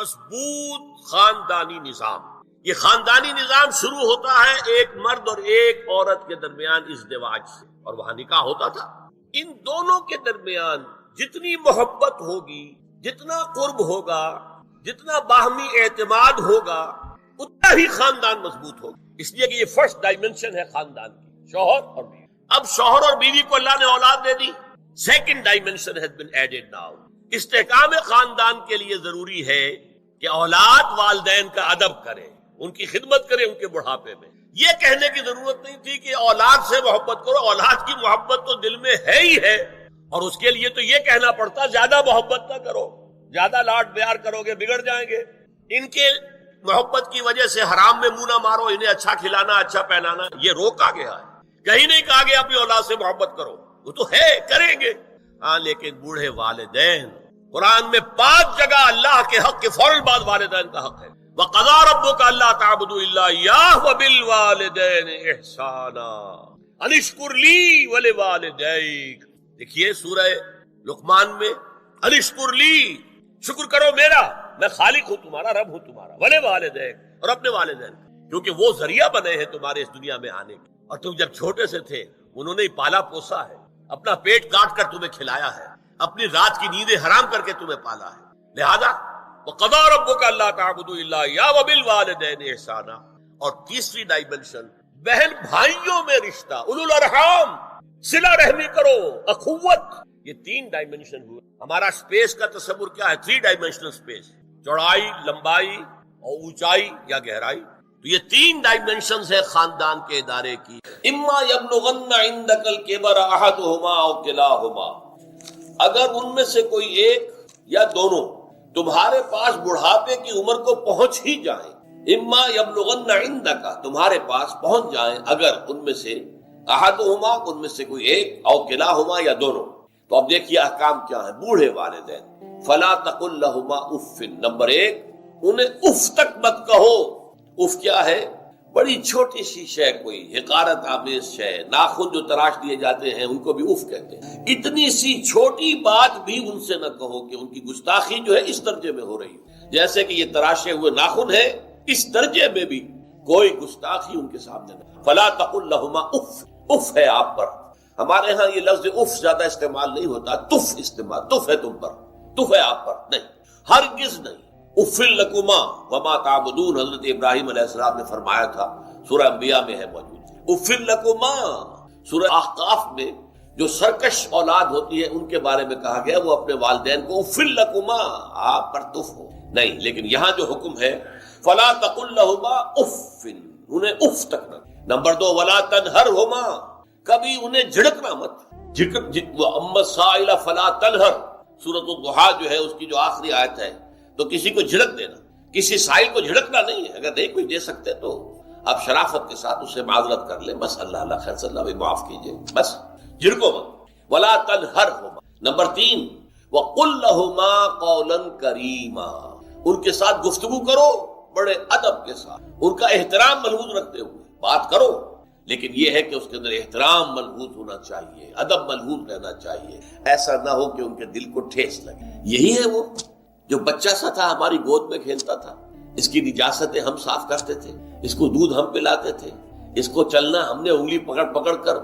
مضبوط خاندانی نظام. یہ خاندانی نظام شروع ہوتا ہے ایک مرد اور ایک عورت کے درمیان ازدواج سے، اور وہاں نکاح ہوتا تھا. ان دونوں کے درمیان جتنی محبت ہوگی، جتنا قرب ہوگا، جتنا باہمی اعتماد ہوگا، اتنا ہی خاندان مضبوط ہوگا. اس لیے کہ یہ فرسٹ ڈائمنشن ہے خاندان کی، شوہر اور بیوی. اب شوہر اور بیوی کو اللہ نے اولاد دے دی. Second dimension has been added now. استحکام خاندان کے لیے ضروری ہے کہ اولاد والدین کا ادب کرے، ان کی خدمت کرے ان کے بڑھاپے میں. یہ کہنے کی ضرورت نہیں تھی کہ اولاد سے محبت کرو، اولاد کی محبت تو دل میں ہے ہی ہے، اور اس کے لیے تو یہ کہنا پڑتا زیادہ محبت نہ کرو، زیادہ لاڈ پیار کرو گے بگڑ جائیں گے. ان کے محبت کی وجہ سے حرام میں منہ نہ مارو، انہیں اچھا کھلانا اچھا پہنانا یہ روکا گیا ہے. کہیں نہیں کہا گیا اپنی اولاد سے محبت کرو، وہ تو ہے کریں گے. ہاں لیکن بوڑھے والدین، قرآن میں 5 جگہ اللہ کے حق کے فوراً بعد والدین کا حق ہے. وَقَضَىٰ رَبُّكَ أَلَّا تَعْبُدُوا إِلَّا إِيَّاهُ وَبِالْوَالِدَيْنِ إِحْسَانًا أَنِ اشْكُرْ لِي وَلِوَالِدَيْكَ. دیکھیے سورہ لقمان میں أَنِ اشْكُرْ لِي، شکر کرو میرا، میں خالق ہوں تمہارا، رب ہوں تمہارا. وَلِوَالِدَيْكَ، اور اپنے والدین، کیونکہ وہ ذریعہ بنے ہیں تمہارے اس دنیا میں آنے کے. اور تم جب چھوٹے سے تھے انہوں نے ہی پالا پوسا ہے، اپنا پیٹ کاٹ کر تمہیں کھلایا ہے، اپنی رات کی نیندیں حرام کر کے تمہیں پالا ہے. لہذا وَقَضَىٰ رَبُّكَ أَلَّا تَعْبُدُوا إِلَّا إِيَّاهُ وَبِالْوَالِدَيْنِ إِحْسَانًا. اور تیسری ڈائمنشن بہن بھائیوں میں رشتہ، اولو الارحام، صلہ رحمی کرو، اخوت. یہ 3 ڈائمنشن ہوئے. ہمارا سپیس کا تصور کیا ہے؟ 3 ڈائمنشنل سپیس، چوڑائی، لمبائی اور اونچائی یا گہرائی. تو یہ 3 ڈائمنشنز ہے خاندان کے ادارے کی. اما یبلغن عندک الکبر احدہما او کلاہما، اگر ان میں سے کوئی ایک یا دونوں تمہارے پاس بڑھاپے کی عمر کو پہنچ ہی جائیں. اما یبلغن عندک، تمہارے پاس پہنچ جائیں اگر ان میں سے احدہما، ان میں سے کوئی ایک، او کلاہما یا دونوں. تو اب دیکھیے احکام کیا ہے. بوڑھے والدین، فلا تقل لہما اف. نمبر 1، انہیں اف تک مت کہو. اف کیا ہے؟ بڑی چھوٹی سی شے، کوئی حقارت آمیز شے، ناخن جو تراش دیے جاتے ہیں ان کو بھی اف کہتے ہیں. اتنی سی چھوٹی بات بھی ان سے نہ کہو کہ ان کی گستاخی جو ہے اس درجے میں ہو رہی ہے. جیسے کہ یہ تراشے ہوئے ناخن ہے، اس درجے میں بھی کوئی گستاخی ان کے سامنے نہ. فلا تقل لہما اف. اف ہے آپ پر. ہمارے ہاں یہ لفظ اف زیادہ استعمال نہیں ہوتا، تف استعمال. تف ہے تم پر، تف ہے آپ پر. نہیں، ہرگز نہیں. اف لکما وما تعبدون، حضرت ابراہیم علیہ السلام نے فرمایا تھا، سورہ انبیاء میں ہے موجود. اف لکما، سورہ احقاف میں جو سرکش اولاد ہوتی ہے ان کے بارے میں کہا گیا وہ اپنے والدین کو اف لکما، آپ پر تف ہو. نہیں، لیکن یہاں جو حکم ہے فلا تقل لہما اف، انہیں اف تک نہ. نمبر 2، ولا تنہرہما، کبھی انہیں جھڑکنا مت. اما السائل فلا تنہر، سورۃ الضحیٰ جو ہے اس کی جو آخری آیت ہے، تو کسی کو جھڑک دینا، کسی سائل کو جھڑکنا نہیں ہے. اگر نہیں کوئی دے سکتے تو آپ شرافت کے ساتھ اسے معذرت کر لیں، بس اللہ اللہ خیر صلی اللہ بھی معاف کیجئے، بس جھڑکو مت. ولا تنہرہما. نمبر 3، وقل لہما قولا کریما، ان کے ساتھ گفتگو کرو بڑے ادب کے ساتھ، ان کا احترام ملحوظ رکھتے ہوئے بات کرو. لیکن یہ ہے کہ اس کے اندر احترام ملحوظ ہونا چاہیے، ادب ملحوظ رہنا چاہیے. ایسا نہ ہو کہ ان کے دل کو ٹھیس لگے. یہی ہے وہ جو بچہ سا تھا ہماری گود میں کھیلتا تھا، اس کی نجاستیں ہم صاف کرتے تھے، اس کو دودھ ہم پلاتے تھے، اس کو چلنا ہم نے انگلی پکڑ پکڑ کر.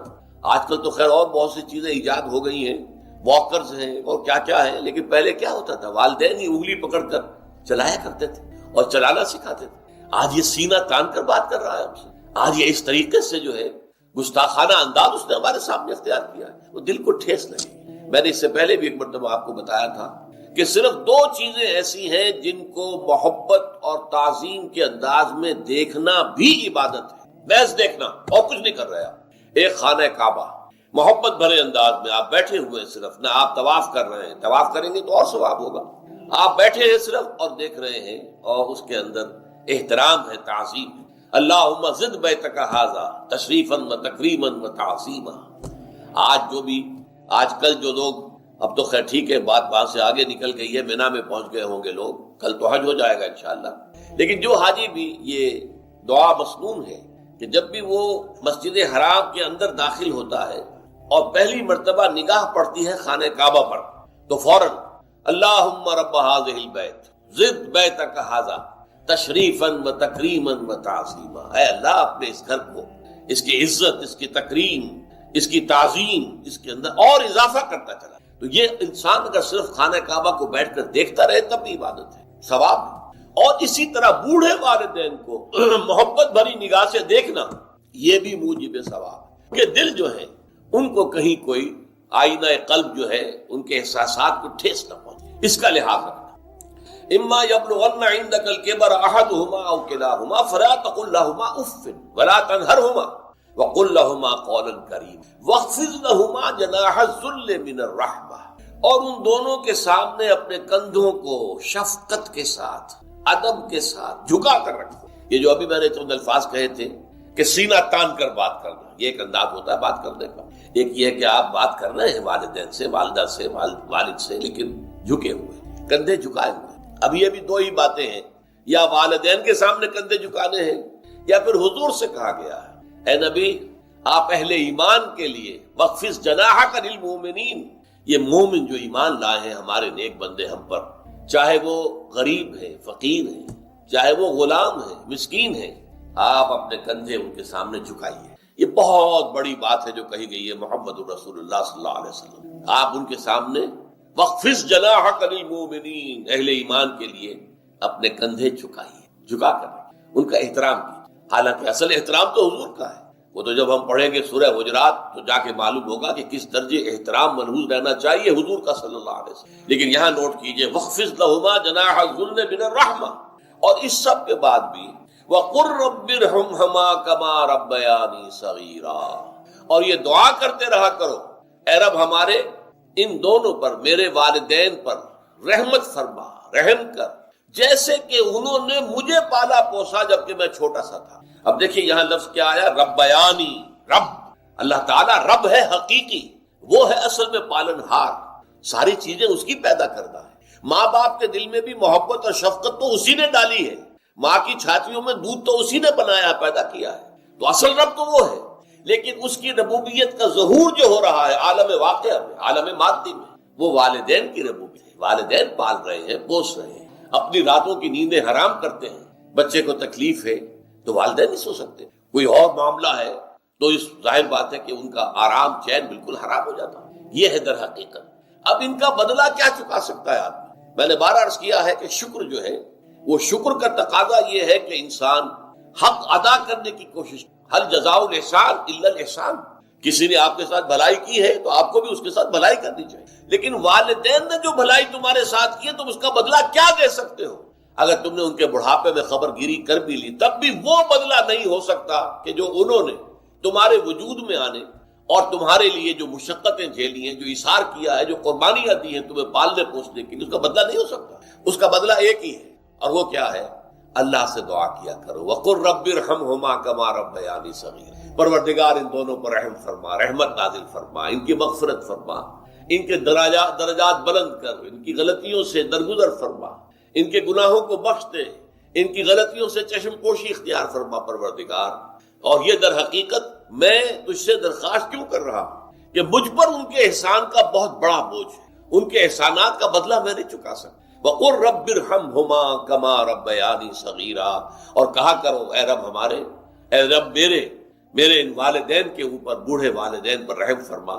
آج کل تو خیر اور بہت سی چیزیں ایجاد ہو گئی ہیں، واکرز ہیں اور کیا کیا ہے، لیکن پہلے کیا ہوتا تھا؟ والدین ہی انگلی پکڑ کر چلایا کرتے تھے اور چلانا سکھاتے تھے. آج یہ سینہ تان کر بات کر رہا ہے ہم سے. آج یہ اس طریقے سے جو ہے گستاخانہ انداز اس نے ہمارے سامنے اختیار کیا ہے، وہ دل کو ٹھیس لگے. میں نے اس سے پہلے بھی ایک مرتبہ آپ کو بتایا تھا کہ صرف 2 چیزیں ایسی ہیں جن کو محبت اور تعظیم کے انداز میں دیکھنا بھی عبادت ہے. محض دیکھنا اور کچھ نہیں کر رہے آپ. ایک خانہ کعبہ محبت بھرے انداز میں آپ بیٹھے ہوئے، صرف نہ آپ طواف کر رہے ہیں، طواف کریں گے تو اور ثواب ہوگا. آپ بیٹھے ہیں صرف اور دیکھ رہے ہیں، اور اس کے اندر احترام ہے، تعظیم ہے. اللہم زد بیتک ھذا تشریفا و تکریما و تعظیما. آج کل جو لوگ، اب تو خیر ٹھیک ہے بات وہاں سے آگے نکل گئی ہے، مینا میں پہنچ گئے ہوں گے لوگ، کل تو حج ہو جائے گا انشاءاللہ. لیکن جو حاجی بھی یہ دعا مسنون ہے کہ جب بھی وہ مسجد حرام کے اندر داخل ہوتا ہے اور پہلی مرتبہ نگاہ پڑتی ہے خانہ کعبہ پر، تو فوراً اللہم رب ھذہ البیت، زد بیتک ھذا تشریفا و تکریما و تعظیما، اے اللہ اپنے اس گھر کو، اس کی عزت، اس کی تکریم، اس کی تعظیم، اس کے اندر اور اضافہ کرتا چلا۔ تو یہ انسان اگر صرف خانہ کعبہ کو بیٹھ کر دیکھتا رہے تب بھی عبادت ہے، ثواب ہے۔ اور اسی طرح بوڑھے والدین کو محبت بھری نگاہ سے دیکھنا، یہ بھی موجب ثواب ہے کہ دل جو ہے ان کو کہیں کوئی آئینہ قلب جو ہے ان کے احساسات کو ٹھیس نہ پہنچے، اس کا لحاظ رکھنا۔ اما یبلغن عندک الکبر احدہما او کلاہما فلا تقل لہما اف ولا تنہرہما وقل لہما قولا کریما واخفض لہما جناح الذل من الرحمہ، اور ان دونوں کے سامنے اپنے کندھوں کو شفقت کے ساتھ، ادب کے ساتھ جھکا کر رکھو۔ یہ جو ابھی میں نے چند الفاظ کہے تھے کہ سینہ تان کر بات کرنا، یہ ایک انداز ہوتا ہے بات کرنے کا۔ ایک یہ ہے کہ آپ بات کر رہے ہیں والدین سے، والدہ سے، والد سے، لیکن جھکے ہوئے، کندھے جھکائے ہوئے۔ اب یہ بھی دو ہی باتیں ہیں، یا والدین کے سامنے کندھے جھکانے ہیں، یا پھر حضور سے کہا گیا ہے اے نبی آپ اہل ایمان کے لیے وخفض جناحک للمؤمنین، یہ مومن جو ایمان لائے ہیں ہمارے نیک بندے ہم پر، چاہے وہ غریب ہیں، فقیر ہیں، چاہے وہ غلام ہیں، مسکین ہیں، آپ اپنے کندھے ان کے سامنے جھکائیے۔ یہ بہت بڑی بات ہے جو کہی گئی ہے محمد رسول اللہ صلی اللہ علیہ وسلم۔ آپ ان کے سامنے وخفض جناحک للمؤمنین، اہل ایمان کے لیے اپنے کندھے جھکائیے، جھکا کر ان کا احترام کیجیے۔ حالانکہ اصل احترام تو حضور کا ہے، وہ تو جب ہم پڑھیں گے سورہ حجرات تو جا کے معلوم ہوگا کہ کس درجے احترام ملحوظ رہنا چاہیے حضور کا صلی اللہ علیہ وسلم۔ لیکن یہاں نوٹ کیجئے وَخْفِضْ لَهُمَا جَنَاحَ الذُّلِّ مِنَ الرَّحْمَةِ، اور اس سب کے بعد بھی وَقُلْ رَبِّ ارْحَمْهُمَا كَمَا رَبَّيَانِي صَغِيرًا، اور یہ دعا کرتے رہا کرو اے رب ہمارے ان دونوں پر، میرے والدین پر رحمت فرما، رحم کر، جیسے کہ انہوں نے مجھے پالا پوسا جبکہ میں چھوٹا سا تھا۔ اب دیکھیے یہاں لفظ کیا آیا، ربیانی، رب، اللہ تعالیٰ رب ہے حقیقی، وہ ہے اصل میں پالن ہار، ساری چیزیں اس کی پیدا کرنا ہے۔ ماں باپ کے دل میں بھی محبت اور شفقت تو اسی نے ڈالی ہے، ماں کی چھاتیوں میں دودھ تو اسی نے بنایا، پیدا کیا ہے، تو اصل رب تو وہ ہے۔ لیکن اس کی ربوبیت کا ظہور جو ہو رہا ہے عالم واقعہ میں، عالم مادی میں، وہ والدین کی ربوبیت ہے۔ والدین پال رہے ہیں، پوس رہے ہیں، اپنی راتوں کی نیندیں حرام کرتے ہیں، بچے کو تکلیف ہے تو والدین نہیں سو سکتے، کوئی اور معاملہ ہے تو اس ظاہر بات ہے کہ ان کا آرام چین بالکل حرام ہو جاتا ہے۔ یہ ہے در حقیقت۔ اب ان کا بدلہ کیا چکا سکتا ہے آدمی؟ میں نے بارہ عرض کیا ہے کہ شکر جو ہے وہ شکر کا تقاضا یہ ہے کہ انسان حق ادا کرنے کی کوشش، حل جزاء الاحسان الا الاحسان، کسی نے آپ کے ساتھ بھلائی کی ہے تو آپ کو بھی اس کے ساتھ بھلائی کرنی چاہیے۔ لیکن والدین نے جو بھلائی تمہارے ساتھ کی ہے تم اس کا بدلہ کیا دے سکتے ہو؟ اگر تم نے ان کے بڑھاپے میں خبر گیری کر بھی لی تب بھی وہ بدلہ نہیں ہو سکتا کہ جو انہوں نے تمہارے وجود میں آنے اور تمہارے لیے جو مشقتیں جھیلی ہیں، جو ایثار کیا ہے، جو قربانیاں دی ہیں تمہیں پالنے پوسنے کے لیے، اس کا بدلہ نہیں ہو سکتا۔ اس کا بدلہ ایک ہی ہے، اور وہ کیا ہے؟ اللہ سے دعا کیا کرو وَقُلْ رَبِّ ارْحَمْهُمَا كَمَا رَبَّيَانِي صَغِيرًا، پروردگار ان دونوں پر رحم فرما، رحمت نازل فرما، ان کی مغفرت فرما، ان کے درجات بلند کر، ان کی غلطیوں سے درگزر فرما، ان کے گناہوں کو بخش دے، ان کی غلطیوں سے چشم پوشی اختیار فرما پروردگار۔ اور یہ در حقیقت میں تجھ سے درخواست کیوں کر رہا ہوں کہ مجھ پر ان کے احسان کا بہت بڑا بوجھ ہے، ان کے احسانات کا بدلہ میں نہیں چکا سکتا۔ وَقُلْ رَبِّ ارْحَمْهُمَا كَمَا رَبَّيَانِي صَغِيرًا، اور کہا کرو اے رب ہمارے، اے رب میرے ان والدین کے اوپر، بوڑھے والدین پر رحم فرما۔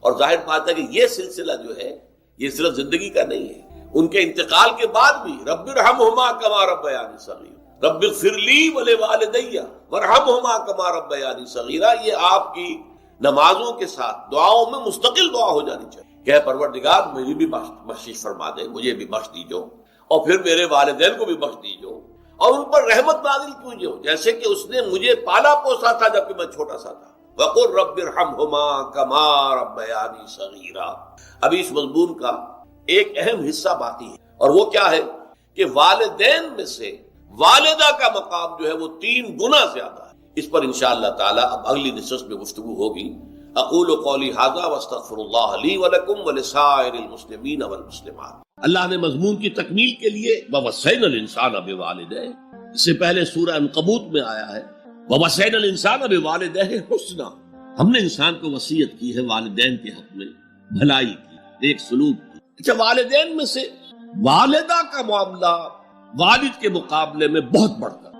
اور ظاہر بات ہے کہ یہ سلسلہ جو ہے یہ صرف زندگی کا نہیں ہے، ان کے انتقال کے بعد بھی رب ارحمہما کما ربیانی صغیرا، رب اغفر لی ولوالدی وارحمہما کما ربیانی صغیرا، یہ آپ کی نمازوں کے ساتھ دعاؤں میں مستقل دعا ہو جانی چاہیے کہ پروردگار مجھے بھی بخشش فرما دے، مجھے بھی بخش دیجو، اور پھر میرے والدین کو بھی بخش دیجو، اور ان پر رحمت نازل کیجو جیسے کہ اس نے مجھے پالا پوسا تھا جبکہ میں چھوٹا سا تھا۔ وَقُلْ رَبِّ ارْحَمْهُمَا كَمَا رَبَّيَانِي صَغِيرًا۔ ابھی اس مضمون کا ایک اہم حصہ باقی ہے، اور وہ کیا ہے کہ والدین میں سے والدہ کا مقام جو ہے وہ 3 گنا زیادہ ہے۔ اس پر انشاءاللہ تعالی اب اگلی نشست میں گفتگو ہوگی۔ اقول قولی ھذا واستغفر اللہ لی ولکم ولسائر المسلمین والمسلمات۔ اللہ نے مضمون کی تکمیل کے لیے ووصینا الانسان بوالدیہ، اس سے پہلے سورہ عنکبوت میں آیا ہے ووصینا الانسان بوالدیہ حسنا، ہم نے انسان کو وصیت کی ہے والدین کے حق میں بھلائی کی، ایک سلوک کی۔ اچھا، والدین میں سے والدہ کا معاملہ والد کے مقابلے میں بہت بڑھ کر.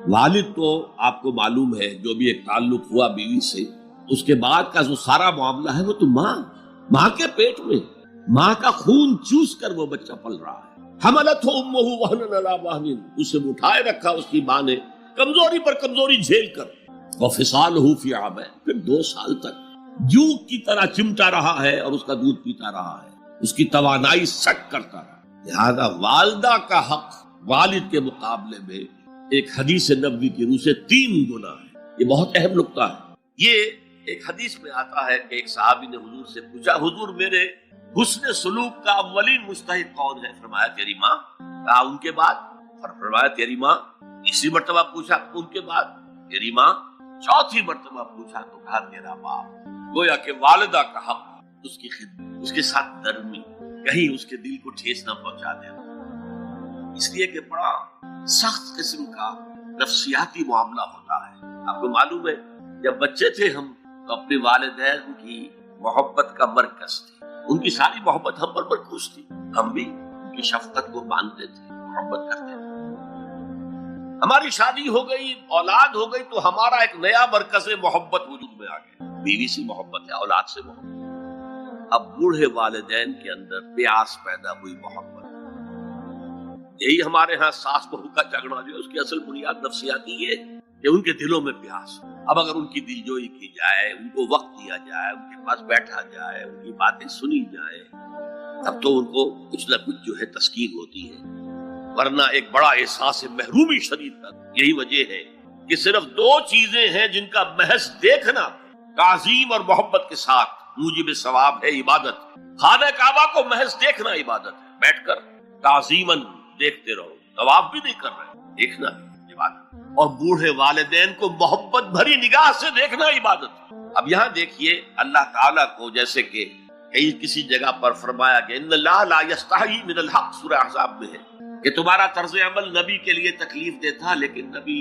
والد تو آپ کو معلوم ہے جو بھی ایک تعلق ہوا بیوی سے، اس کے بعد کا جو سارا معاملہ ہے وہ تو ماں کے پیٹ میں، ماں کا خون چوس کر وہ بچہ پل رہا ہے. حملتہ امہ وہنا علی وہن، اسے اٹھائے رکھا اس کی ماں نے کمزوری پر کمزوری جھیل کر. وفصالہ فی عامین، پھر 2 سال تک جوک کی طرح چمٹا رہا ہے اور اس کا دودھ پیتا رہا ہے، اس کی توانائی سٹ کرتا رہا. لہذا والدہ کا حق والد کے مقابلے میں ایک حدیث نبوی کی روح سے 3 گنا ہے. یہ بہت اہم نقطہ ہے. یہ ایک حدیث میں آتا ہے کہ ایک صحابی نے حضور سے پوچھا، حضور میرے حسن سلوک کا اولین مستحق کون ہے؟ فرمایا تیری ماں. کہا ان کے بعد؟ فرمایا تیری ماں. تیسری مرتبہ پوچھا ان کے بعد؟ تیری ماں. چوتھی مرتبہ پوچھا تو کہا تیرا باپ. گویا کہ والدہ کا حق اس کی خدمت، اس کے ساتھ نرمی، کہیں اس کے دل کو ٹھیس نہ پہنچا دینا. اس لیے کہ بڑا سخت قسم کا نفسیاتی معاملہ ہوتا ہے. آپ کو معلوم ہے جب بچے تھے ہم تو اپنے والدین کی محبت کا مرکز تھے. ان کی ساری محبت ہم پر مرکوز تھی. ہم بھی ان کی شفقت کو مانتے تھے، محبت کرتے تھے. ہماری شادی ہو گئی، اولاد ہو گئی تو ہمارا ایک نیا مرکز محبت وجود میں آ گیا. بیوی سے محبت ہے، اولاد سے محبت. اب بوڑھے والدین کے اندر پیاس پیدا ہوئی محبت. یہی ہمارے ہاں ساس بہو کا جھگڑا جو ہے اس کی اصل بنیاد نفسیاتی ہے کہ ان کے دلوں میں پیاس. اب اگر ان کی دلجوئی کی جائے، ان کو وقت دیا جائے، ان کے پاس بیٹھا جائے، ان کی باتیں سنی جائیں، تب تو ان کو کچھ نہ کچھ جو ہے تسکین ہوتی ہے. ورنہ ایک بڑا احساس محرومی شدید تھا. یہی وجہ ہے کہ صرف 2 چیزیں ہیں جن کا محض دیکھنا تعظیم اور محبت کے ساتھ موجب ثواب ہے، عبادت. خانہ کعبہ کو محض دیکھنا عبادت ہے، بیٹھ کر تعظیماً دیکھتے رہو، طواف بھی نہیں کر رہے، دیکھنا بھی عبادت. اور بوڑھے والدین کو محبت بھری نگاہ سے دیکھنا عبادت. اب یہاں دیکھیے اللہ تعالیٰ کو جیسے کہ کسی جگہ پر فرمایا کہ ان اللہ لا یستحی من الحق، سورہ احزاب میں ہے کہ تمہارا طرز عمل نبی کے لیے تکلیف دہ تھا لیکن نبی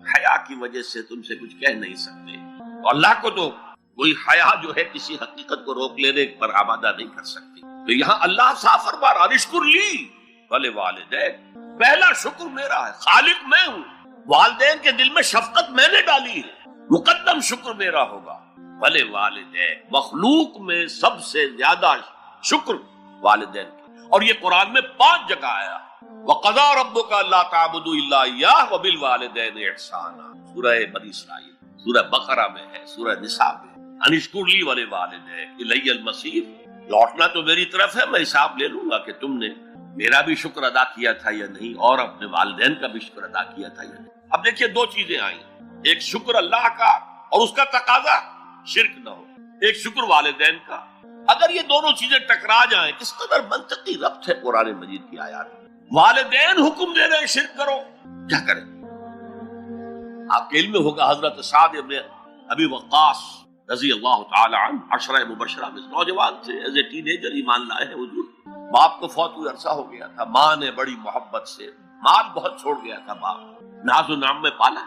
حیا کی وجہ سے تم سے کچھ کہہ نہیں سکتے. تو اللہ کو تو کوئی حیا جو ہے کسی حقیقت کو روک لینے پر آمادہ نہیں کر سکتی. تو یہاں اللہ صاف فرما رہا اشکر لی ولی والدین، پہلا شکر میرا ہے، خالق میں ہوں، والدین کے دل میں شفقت میں نے ڈالی ہے، مقدم شکر میرا ہوگا. ولی والدین، مخلوق میں سب سے زیادہ شکر والدین کی. اور یہ قرآن میں 5 جگہ آیا. وَقَضَىٰ رَبُّكَ أَلَّا تَعْبُدُوا إِلَّا إِيَّاهُ وَبِالْوَالِدَيْنِ إِحْسَانًا، سورہ بنی اسرائیل، سورہ بقرہ میں ہے، سورہ نساء میں. ان اشکر لی وَلِوَالِدَيْكَ إِلَيَّ الْمَصِيرُ، لوٹنا تو میری طرف ہے، میں حساب لے لوں گا کہ تم نے میرا بھی شکر ادا کیا تھا یا نہیں، اور اپنے والدین کا بھی شکر ادا کیا تھا یا نہیں. اب دیکھیے 2 چیزیں آئیں، ایک شکر اللہ کا اور اس کا تقاضا شرک نہ ہو، ایک شکر والدین کا. اگر یہ دونوں چیزیں ٹکرا جائیں، کس قدر منطقی ربط ہے قرآن مجید کی آیات. والدین حکم دے رہے ہیں شرک کرو، کیا کریں؟ آپ کے علم میں ہوگا حضرت سعد ابن ابی وقاص رضی اللہ تعالی عنہ 10 مبشرہ میں نوجوان تھے، ایز اے ٹین ایجر ایمان لائے ہیں حضور. باپ کو فوت ہوئے عرصہ ہو گیا تھا، ماں نے بڑی محبت سے، مال بہت چھوڑ گیا تھا باپ، ناز و نام میں پالا.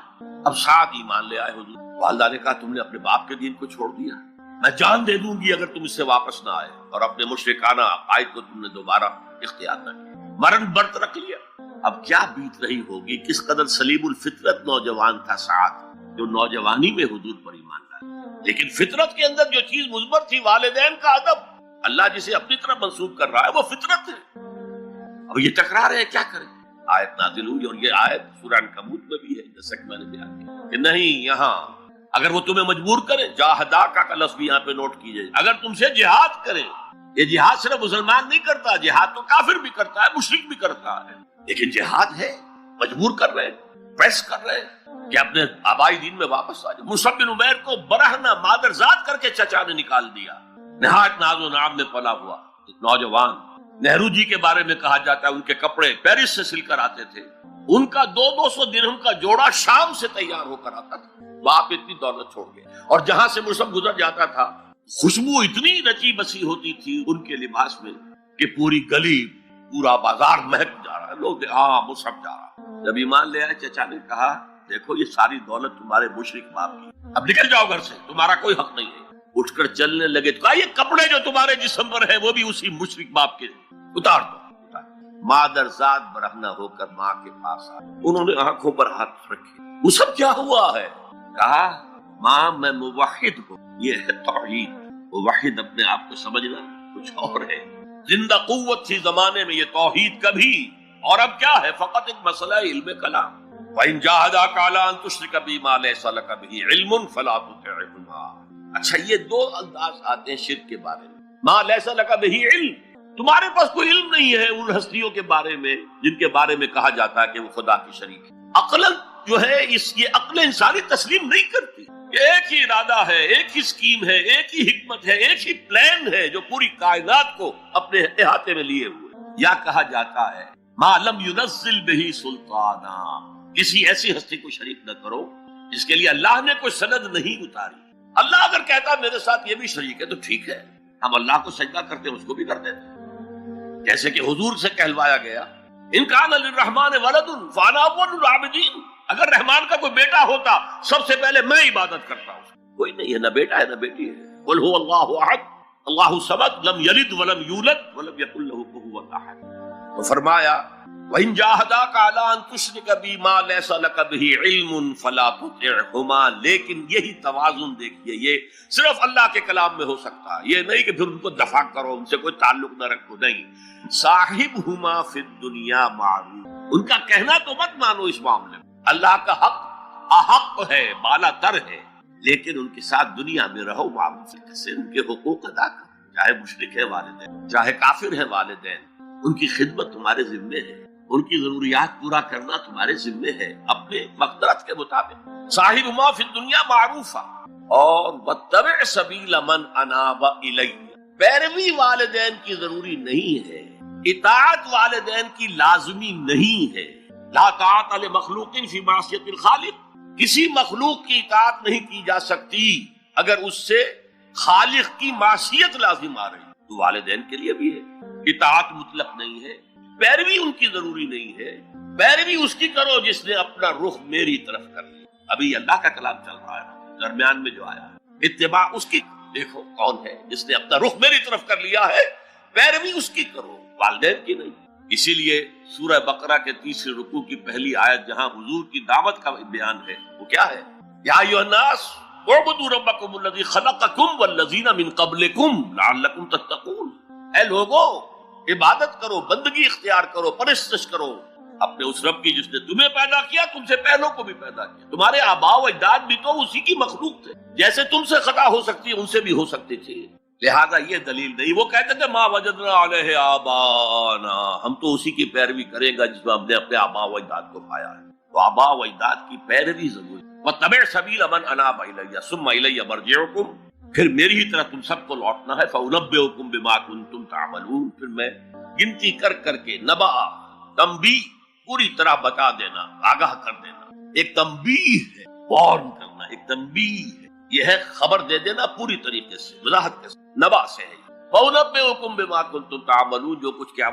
اب سعد ایمان لے آئے حضور. والدہ نے کہا تم نے اپنے باپ کے دین کو چھوڑ دیا، میں جان دے دوں گی اگر تم اس سے واپس نہ آئے اور اپنے مشرکانہ عقائد کو تم نے دوبارہ اختیار نہ کیا. مرن برت رکھ لیا. اب کیا بیت رہی ہوگی، کس قدر سلیم الفطرت نوجوان تھا سعد، جو نوجوانی میں حضور پر ایمان لایا. لیکن فطرت کے اندر جو چیز مثبت تھی، والدین کا ادب، اللہ جسے اپنی طرف منسوب کر رہا ہے وہ فطرت ہے. اب یہ ٹکرا رہے ہیں، کیا کریں؟ آیت نازل ہوئی، اور یہ آیت سورہ عنکبوت میں بھی ہے، جیسا کہ میں نے بیان کیا کہ نہیں، یہاں اگر وہ تمہیں مجبور کرے، جاہدا کا لفظ بھی یہاں پہ نوٹ کیجئے، اگر تم سے جہاد کرے. یہ جہاد صرف مسلمان نہیں کرتا، جہاد تو کافر بھی کرتا ہے، مشرک بھی کرتا ہے، لیکن جہاد ہے، مجبور کر رہے ہیں، پریس کر رہے ہیں کہ اپنے آبائی دین میں واپس آ جائے. مصعب بن عمیر کو برہنہ مادرزاد کر کے چچا نے نکال دیا، نہایت ناز و نام میں پلا ہوا ایک نوجوان. نہرو جی کے بارے میں کہا جاتا ہے ان کے کپڑے پیرس سے سل کر آتے تھے، ان کا 200 درہم کا جوڑا شام سے تیار ہو کر آتا تھا. باپ اتنی دولت چھوڑ گئے، اور جہاں سے مصعب گزر جاتا تھا خوشبو اتنی رچی بسی ہوتی تھی ان کے لباس میں کہ پوری گلی، پورا بازار مہک جا رہا ہے. لوگ ہاں مصعب جا رہا. جب ایمان لے آئے، چچا نے کہا دیکھو یہ ساری دولت تمہارے مشرک باپ کی، اب نکل جاؤ گھر سے، تمہارا کوئی حق نہیں ہے. اٹھ کر چلنے لگے تو کہا یہ کپڑے جو تمہارے جسم پر ہے وہ بھی اسی مشرک باپ کے، اتار دو. مادر ذات برہنہ ہو کر ماں کے پاس آئے، انہوں نے آنکھوں پر ہاتھ رکھے، وہ سب کیا ہوا ہے؟ کہا ماں میں موحد ہوں، یہ ہے توحید۔ موحد اپنے آپ کو سمجھنا کچھ اور ہے، زندہ قوت تھی زمانے میں یہ توحید کبھی، اور اب کیا ہے؟ فقط ایک مسئلہ علم کلام۔ وَإِن جَاهَدَاكَ عَلَىٰ أَن تُشْرِكَ بِي مَا لَيْسَ لَكَ بِهِ عِلْمٌ فَلَا تُطِعْهُمَا۔ اچھا یہ دو انداز آتے ہیں شرک کے بارے میں، مَا لَيْسَ لَكَ بِهِ عِلْم، تمہارے پاس کوئی علم نہیں ہے ان ہستیوں کے بارے میں جن کے بارے میں کہا جاتا ہے کہ وہ خدا کی شریک ہے۔ عقل جو ہے یہ عقل انسانی تسلیم نہیں کرتی کہ ایک ہی ارادہ ہے، ایک ہی اسکیم ہے، ایک ہی حکمت ہے، ایک ہی پلان ہے جو پوری کائنات کو اپنے احاطے میں لیے ہوئے۔ یا کہا جاتا ہے ما لم ينزل به سلطانا، کسی ایسی ہستی کو شریک نہ کرو جس کے لیے اللہ نے کوئی سند نہیں اتاری۔ اللہ اگر کہتا میرے ساتھ یہ بھی شریک ہے تو ٹھیک ہے، ہم اللہ کو سجدہ کرتے ہیں، اس کو بھی کر دیتے ہیں، جیسے کہ حضور سے کہلوایا گیا ان کان للرحمن ولد فانا اول العابدین، اگر رحمان کا کوئی بیٹا ہوتا سب سے پہلے میں عبادت کرتا ہوں۔ کوئی نہیں ہے، نہ بیٹا ہے نہ بیٹی ہے۔ قل هو اللہ احد اللہ الصمد لم یلد ولم یولد ولم یکن له کفوا احد۔ تو فرمایا وَإِن جَاهَدَاكَ عَلَىٰ أَن تُشْرِكَ بِي مَا لَيْسَ لَكَ بِهِ عِلْمٌ فَلَا تُطِعْهُمَا، لیکن یہی توازن دیکھیے، یہ صرف اللہ کے کلام میں ہو سکتا ہے، یہ نہیں کہ پھر ان کو دفاع کرو، ان سے کوئی تعلق نہ رکھو، نہیں۔ صاحبهما فی الدنیا معروف، ان کا کہنا تو مت مانو اس معاملے میں، اللہ کا حق احق ہے، بالا تر ہے، لیکن ان کے ساتھ دنیا میں رہو معروف سے، ان کے حقوق ادا کرو، چاہے مشرک ہے والدین، چاہے کافر ہے والدین، ان کی خدمت تمہارے ذمے ہے، ان کی ضروریات پورا کرنا تمہارے ذمے ہے اپنے مقدرت کے مطابق۔ صاحب ما فی الدنیا معروفا، اور واتبع سبیل من اناب الی، پیروی والدین کی ضروری نہیں ہے، اطاعت والدین کی لازمی نہیں ہے۔ لا طاعت لمخلوق فی معصیت الخالق، کسی مخلوق کی اطاعت نہیں کی جا سکتی اگر اس سے خالق کی معصیت لازم آ رہی، تو والدین کے لیے بھی ہے، اطاعت مطلق نہیں ہے، پیروی ان کی ضروری نہیں ہے، پیروی اس کی کرو جس نے اپنا رخ میری طرف کر لیا۔ ابھی اللہ کا کلام چل رہا ہے، درمیان میں جو آیا اتباع اس کی، دیکھو کون ہے جس نے اپنا رخ میری طرف کر لیا ہے، پیروی اس کی کرو، والدین کی نہیں۔ اسی لیے سورہ بقرہ کے تیسرے رکوع کی پہلی آیت جہاں حضور کی دعوت کا بیان ہے، وہ کیا ہے؟ یا ایھا الناس اعبدوا ربکم الذی خلقکم والذین من قبلکم لعلکم تتقون، اے لوگو عبادت کرو، بندگی اختیار کرو، پرستش کرو اپنے اس رب کی جس نے تمہیں پیدا کیا، تم سے پہلوں کو بھی پیدا کیا۔ تمہارے آباء و اجداد بھی تو اسی کی مخلوق تھے، جیسے تم سے خطا ہو سکتی ہے ان سے بھی ہو سکتی تھی، لہذا یہ دلیل نہیں۔ وہ کہتے تھے ما وجدنا علیہ آباءنا، ہم تو اسی کی پیروی کریں گا جس میں ہم نے اپنے آباء و اجداد کو پایا ہے۔ تو آباء و اجداد کی پیروی ضروری۔ وَاتَّبِعْ سَبِيلَ مَنْ أَنَابَ إِلَيَّ ثُمَّ إِلَيَّ مَرْجِعُكُمْ، پھر میری ہی طرح تم سب کو لوٹنا ہے۔ فَأُنَبِّئُكُمْ بِمَا كُنتُمْ تَعْمَلُونَ، پھر میں گنتی کر کر کے نبا تنبیہ پوری طرح بتا دینا، آگاہ کر دینا۔ ایک تنبیہ ہے، وارن کرنا، ایک تنبیہ ہے، یہ ہے خبر دے دینا پوری طریقے سے، وضاحت کے ساتھ، نبا سے ہے۔ فَأُنَبِّئُكُمْ بِمَا كُنتُمْ تَعْمَلُونَ، جو کچھ کیا